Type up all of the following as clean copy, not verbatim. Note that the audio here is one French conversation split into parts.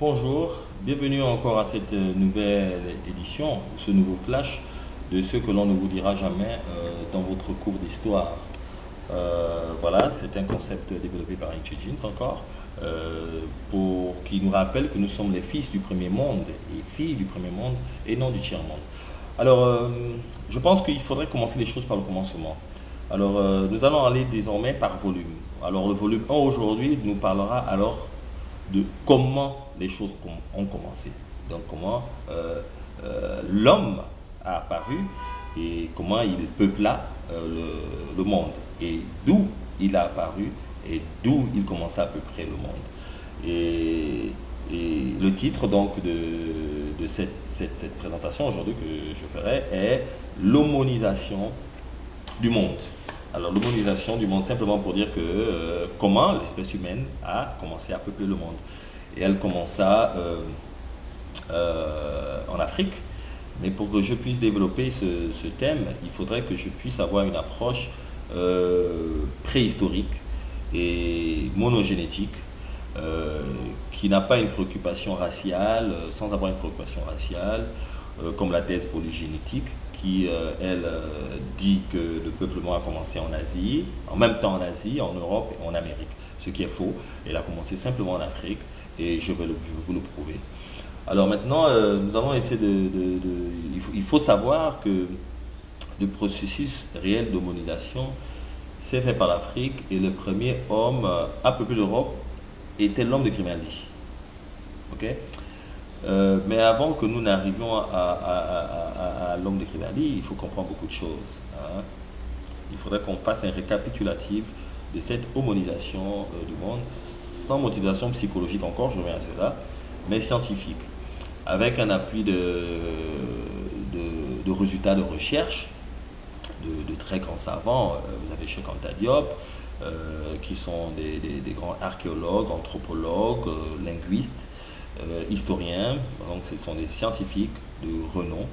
Bonjour, bienvenue encore à cette nouvelle édition, ce nouveau flash de ce que l'on ne vous dira jamais dans votre cours d'histoire. Voilà, c'est un concept développé par Nietzsche Jeans encore, pour qui nous rappelle que nous sommes les fils du premier monde et filles du premier monde et non du tiers-monde. Alors, je pense qu'il faudrait commencer les choses par le commencement. Alors, nous allons aller désormais par volume. Alors, le volume 1 aujourd'hui nous parlera alors de comment les choses ont commencé. Donc comment l'homme a apparu et comment il peupla le monde et d'où il a apparu et d'où il commença à peu près le monde. Et le titre donc de cette présentation aujourd'hui que je ferai est l'homonisation du monde. Alors l'homonisation du monde simplement pour dire que comment l'espèce humaine a commencé à peupler le monde. Et elle commença en Afrique. Mais pour que je puisse développer ce thème, il faudrait que je puisse avoir une approche préhistorique et monogénétique qui n'a pas une préoccupation raciale, sans avoir une préoccupation raciale, comme la thèse polygénétique, qui, elle, dit que le peuplement a commencé en Asie, en même temps en Asie, en Europe et en Amérique, ce qui est faux. Elle a commencé simplement en Afrique et je vais vous le prouver. Alors maintenant, nous allons essayer il faut savoir que le processus réel d'homonisation s'est fait par l'Afrique et le premier homme à peupler l'Europe était l'homme de Grimaldi. Ok. Mais avant que nous n'arrivions à l'homme de Grimaldi, il faut comprendre beaucoup de choses. Hein. Il faudrait qu'on fasse un récapitulatif de cette homonisation du monde, sans motivation psychologique encore, je reviens à cela, mais scientifique, avec un appui de résultats de recherche de très grands savants. Vous avez Cheikh Anta Diop, qui sont des grands archéologues, anthropologues, linguistes, historiens, donc ce sont des scientifiques de renom,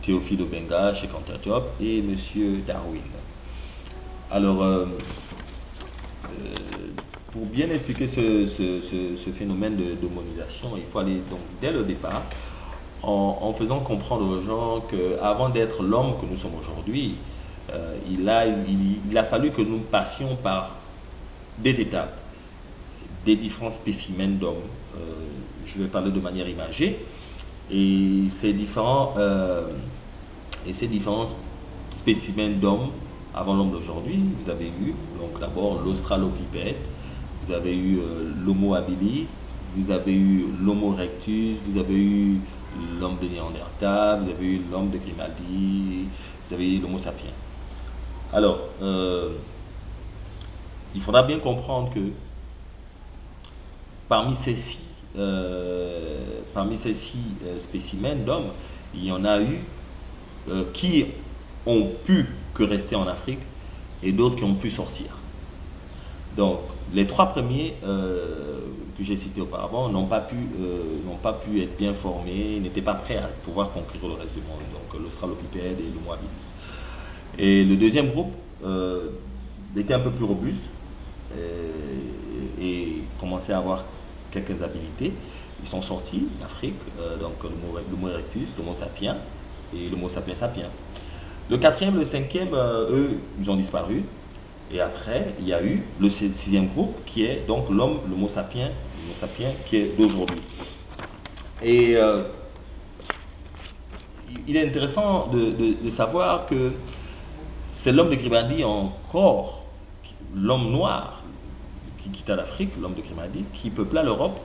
Théophile Obenga, Cheikh Anta Diop et Monsieur Darwin. Alors, pour bien expliquer ce phénomène d'homonisation, il faut aller donc dès le départ en faisant comprendre aux gens qu'avant d'être l'homme que nous sommes aujourd'hui, il a fallu que nous passions par des étapes, des différents spécimens d'hommes. Je vais parler de manière imagée. Et ces différents spécimens d'hommes avant l'homme d'aujourd'hui, vous avez eu donc d'abord l'australopithèque, vous avez eu l'Homo habilis, vous avez eu l'Homo erectus, vous avez eu l'homme de Néandertal, vous avez eu l'homme de Grimaldi, vous avez eu l'Homo sapiens. Alors, il faudra bien comprendre que parmi ces six spécimens d'hommes, il y en a eu qui ont pu que rester en Afrique et d'autres qui ont pu sortir. Donc, les trois premiers que j'ai cités auparavant n'ont pas pu être bien formés, n'étaient pas prêts à pouvoir conquérir le reste du monde, donc l'Australopithèque et l'Homo habilis. Et le deuxième groupe était un peu plus robuste et commençait à avoir quelques habilités. Ils sont sortis d'Afrique, donc l'Homo erectus, l'Homo sapiens et l'Homo sapiens sapiens. Le quatrième, le cinquième, eux, ils ont disparu. Et après, il y a eu le sixième groupe qui est donc l'Homo sapiens qui est d'aujourd'hui. Et il est intéressant de savoir que c'est l'homme de Grimaldi encore, l'homme noir qui quitta l'Afrique, l'homme de Grimaldi, qui peupla l'Europe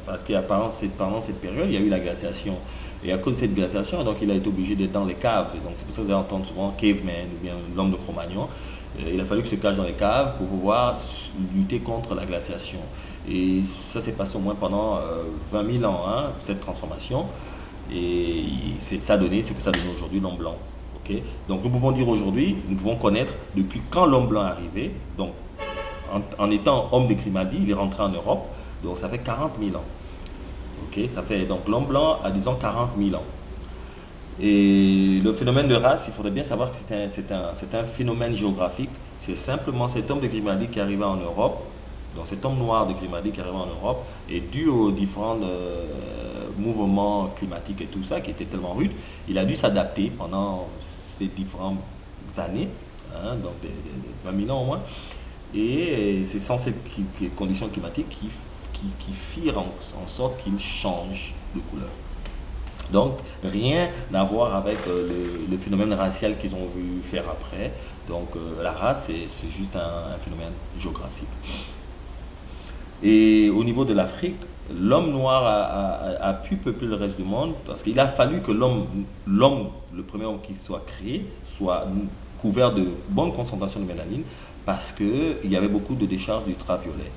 parce que pendant cette période, il y a eu la glaciation. Et à cause de cette glaciation, donc il a été obligé d'être dans les caves. Et donc c'est pour ça que vous allez entendre souvent caveman ou bien l'homme de Cro-Magnon. Il a fallu qu'il se cache dans les caves pour pouvoir lutter contre la glaciation. Et ça s'est passé au moins pendant 20 000 ans, hein, cette transformation. Et ça a donné ce que ça donne aujourd'hui, l'homme blanc. Okay. Donc nous pouvons dire aujourd'hui, nous pouvons connaître depuis quand l'homme blanc est arrivé. Donc en étant homme de Grimaldi, il est rentré en Europe. Donc ça fait 40 000 ans. Okay. Ça fait donc l'homme blanc a disons 40 000 ans. Et le phénomène de race, il faudrait bien savoir que c'est un phénomène géographique. C'est simplement cet homme de Grimaldi qui est arrivé en Europe Donc cet homme noir de Grimadi qui arrive en Europe est dû aux différents mouvements climatiques et tout ça qui étaient tellement rudes. Il a dû s'adapter pendant ces différentes années, hein, donc des 20 000 ans au moins. Et c'est sans ces conditions climatiques qui firent en sorte qu'il change de couleur. Donc, rien à voir avec le phénomène racial qu'ils ont voulu faire après. Donc, la race, c'est juste un phénomène géographique. Et au niveau de l'Afrique, l'homme noir a pu peupler le reste du monde parce qu'il a fallu que l'homme, le premier homme qui soit créé, soit couvert de bonne concentration de mélanine parce qu'il y avait beaucoup de décharges d'ultraviolets.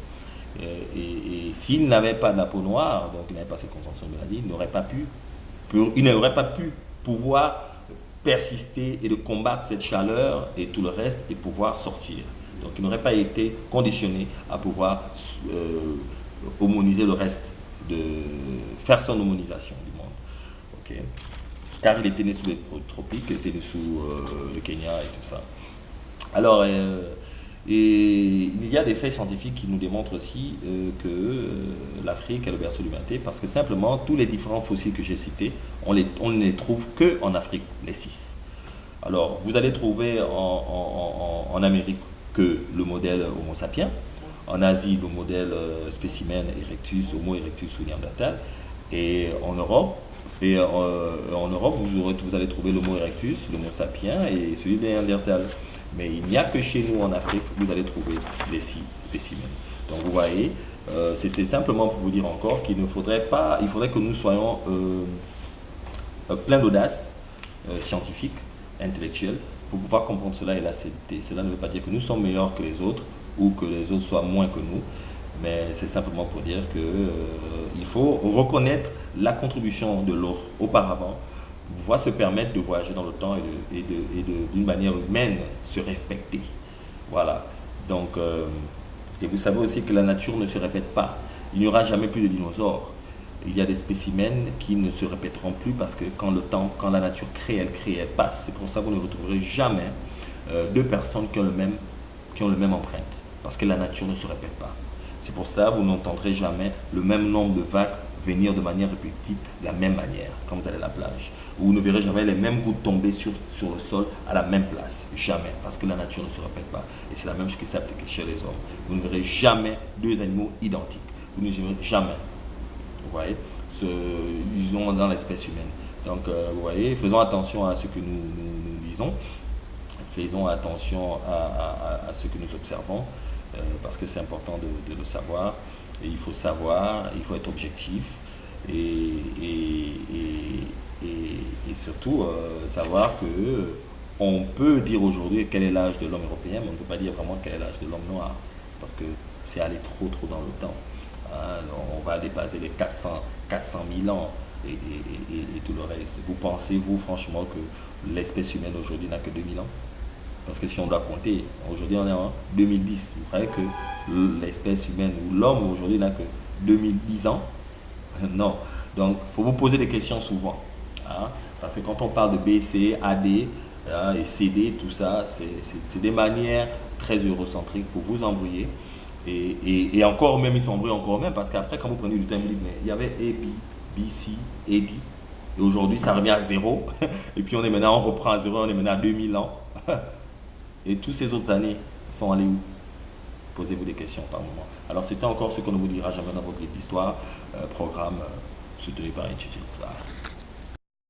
Et s'il n'avait pas de la peau noire, donc il n'avait pas cette concentration de mélanine, il n'aurait pas pu pouvoir persister et de combattre cette chaleur et tout le reste et pouvoir sortir. Donc il n'aurait pas été conditionné à pouvoir homoniser le reste, faire son homonisation du monde. Okay. Car il était né sous les tropiques, il était né sous le Kenya et tout ça. Alors, et il y a des faits scientifiques qui nous démontrent aussi que l'Afrique est le berceau de l'humanité parce que simplement tous les différents fossiles que j'ai cités, on ne les trouve qu'en Afrique, les 6. Alors, vous allez trouver en Amérique que le modèle Homo sapiens, en Asie le modèle spécimen Erectus, Homo erectus ou Néandertal, et en Europe, vous allez trouver l'Homo erectus, l'Homo sapiens et celui de Néandertal. Mais il n'y a que chez nous en Afrique, vous allez trouver les 6 spécimens. Donc vous voyez, c'était simplement pour vous dire encore qu'il ne faudrait pas, il faudrait que nous soyons pleins d'audace scientifique, intellectuelle, pour pouvoir comprendre cela et l'accepter. Cela ne veut pas dire que nous sommes meilleurs que les autres ou que les autres soient moins que nous, mais c'est simplement pour dire qu'il faut reconnaître la contribution de l'autre auparavant, pour pouvoir se permettre de voyager dans le temps et d'une manière humaine se respecter. Voilà. Donc, et vous savez aussi que la nature ne se répète pas. Il n'y aura jamais plus de dinosaures. Il y a des spécimens qui ne se répéteront plus parce que quand la nature crée, elle passe. C'est pour ça que vous ne retrouverez jamais deux personnes qui ont le même empreinte. Parce que la nature ne se répète pas. C'est pour ça que vous n'entendrez jamais le même nombre de vagues venir de manière répétitive de la même manière quand vous allez à la plage. Vous ne verrez jamais les mêmes gouttes tomber sur le sol à la même place. Jamais. Parce que la nature ne se répète pas. Et c'est la même chose qui s'applique chez les hommes. Vous ne verrez jamais deux animaux identiques. Vous ne verrez jamais. Vous voyez, ils sont dans l'espèce humaine. Donc, vous voyez, faisons attention à ce que nous disons. Faisons attention à ce que nous observons. Parce que c'est important de le savoir. Et il faut savoir, il faut être objectif. Et surtout savoir que on peut dire aujourd'hui quel est l'âge de l'homme européen, mais on ne peut pas dire vraiment quel est l'âge de l'homme noir. Parce que c'est aller trop dans le temps. On va dépasser les 400 000 ans et tout le reste. Vous pensez, vous, franchement, que l'espèce humaine aujourd'hui n'a que 2000 ans? Parce que si on doit compter, aujourd'hui on est en 2010. Vous croyez que l'espèce humaine ou l'homme aujourd'hui n'a que 2010 ans? Non. Donc, il faut vous poser des questions souvent. Hein? Parce que quand on parle de B, C, AD et CD, tout ça, c'est des manières très eurocentriques pour vous embrouiller. Et encore même, ils s'embrouillent encore même, parce qu'après, quand vous prenez du temps, vous dites, mais il y avait A, B, C, AD. Et aujourd'hui, ça revient à 0. Et puis on reprend à 0, on est maintenant à 2000 ans. Et toutes ces autres années sont allées où? Posez-vous des questions par moment. Alors c'était encore ce qu'on ne vous dira jamais dans votre livre d'histoire, programme soutenu par Inch'Histoire.